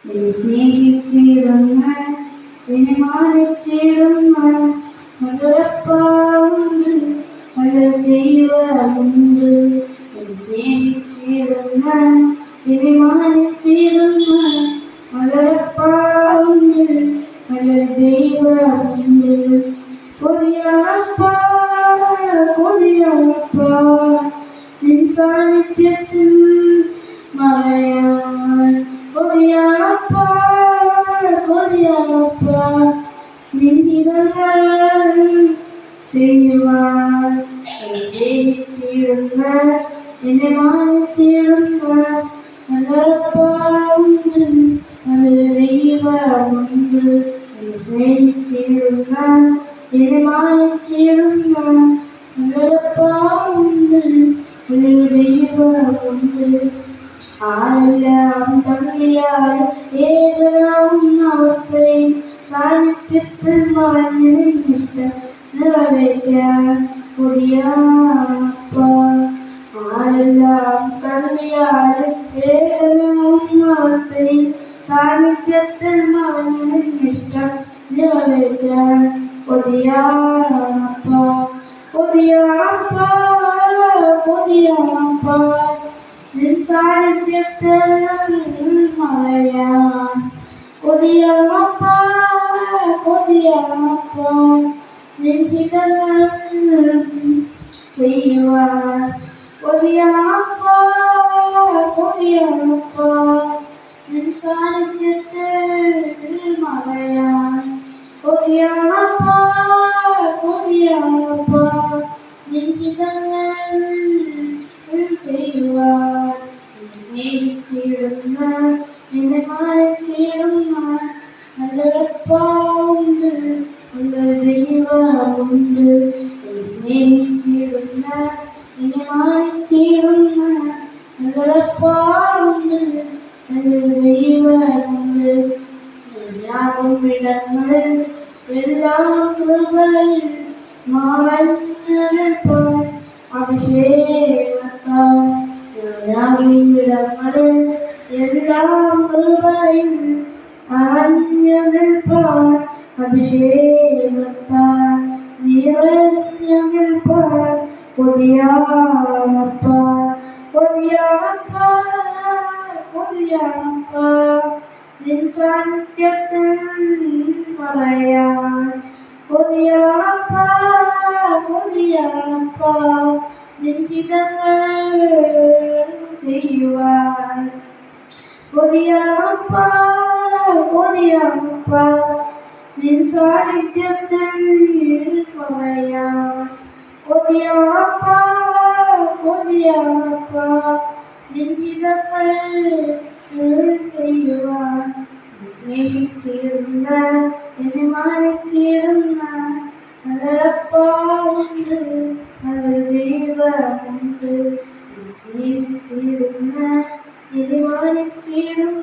എന്നെ സ്നേഹിച്ചിടുന്ന എന്നെ മാനിച്ചിടുന്ന നല്ലൊരപ്പാവുണ്ട്, നല്ലൊരു ദൈവമുണ്ട്. എന്നെ സ്നേഹിച്ചിടുന്ന എന്നെ മാനിച്ചിടുന്ന നല്ലൊരപ്പാവുണ്ട്, നല്ലൊരു ദൈവമുണ്ട്. കൊതിയാണപ്പാ കൊതിയാണപ്പാ നിൻ സാന്നിധ്യത്തിൽ മറയാൻ. കൊതിയാണപ്പാ കൊതിയാണപ്പാ നിൻ ഹിതങ്ങൾ ചെയ്യുവാൻ. എന്നെ സ്നേഹിച്ചിടുന്ന എന്നെ മാനിച്ചിടുന്ന നല്ലൊരപ്പാവുണ്ട്, നല്ലൊരു ദൈവമുണ്ട്. എന്നെ സ്നേഹിച്ചിടുന്ന എന്നെ മാനിച്ചിടുന്ന നല്ലൊരപ്പാവുണ്ട്, നല്ലൊരു ദൈവമുണ്ട്. ആരെല്ലാം തള്ളിയാലും ഏകനാവുന്ന അവസ്ഥയിൽ സാന്നിധ്യത്തിൽ മറഞ്ഞ് നിന്നിഷ്ടം നിറവേറ്റാൻ കൊതിയാണപ്പാ. ആരെല്ലാം തള്ളിയാലും ഏകനാവുന്ന അവസ്ഥയിൽ സാന്നിധ്യത്തിൽ മറഞ്ഞ് നിന്നിഷ്ടം നിറവേറ്റാൻ കൊതിയാണപ്പാ. കൊതിയാണപ്പാ കൊതിയാണപ്പാ നിൻ സാന്നിധ്യത്തിൽ മറയാൻ. കൊതിയാണപ്പാ കൊതിയാണപ്പാ നിൻ ഹിതങ്ങൾ ചെയ്യുവാൻ. കൊതിയാണപ്പാ കൊതിയാണപ്പാ നിൻ സാന്നിധ്യത്തിൽ മറയാൻ. കൊതിയാണപ്പാ കൊതിയാണപ്പാ നിൻ ഹിതങ്ങൾ ചെയ്യുവാൻ. സ്നേഹിച്ചിടുന്ന എന്നെ മാനിച്ചിടുന്ന നല്ലൊരപ്പാവുണ്ട്, നല്ലൊരു ദൈവമുണ്ട്. എന്നെ സ്നേഹിച്ചിടുന്ന എന്നെ മാനിച്ചിടുന്ന നല്ലൊരപ്പാവുണ്ട്, നല്ലൊരു ദൈവമുണ്ട്. എല്ലാവും ഇടങ്ങളിൽ എല്ലാം കൃപയിൽ മറഞ്ഞപ്പോൾ അഭിഷേകത്താൽ. ഇടങ്ങളിൽ എല്ലാം കൃപയിൽ മറഞ്ഞു നിൽപ്പാൻ അഭിഷേകത്താൽ നിറഞ്ഞു നിൽപ്പാൻ കൊതിയാണപ്പാ. കൊതിയാണപ്പാ കൊതിയാണപ്പാ നിൻ സാന്നിധ്യത്തിൽ മറയാൻ. കൊതിയാണപ്പാ കൊതിയാണപ്പാ നിൻ ഹിതങ്ങൾ ചെയ്യുവാൻ. കൊതിയാണപ്പാ കൊതിയാണപ്പാ നിൻ സാന്നിധ്യത്തിൽ മറയാൻ. കൊതിയാണപ്പാ കൊതിയാണപ്പാ നിൻ ഹിതങ്ങൾ ചെയ്യുവാൻ. സ്നേഹിച്ചിടുന്ന എന്നെ മാനിച്ചിടുന്ന നല്ലൊരപ്പാവുണ്ട്, നല്ലൊരു ദൈവമുണ്ട്. സ്നേഹിച്ചിടുന്ന എന്നെ മാനിച്ചിടുന്ന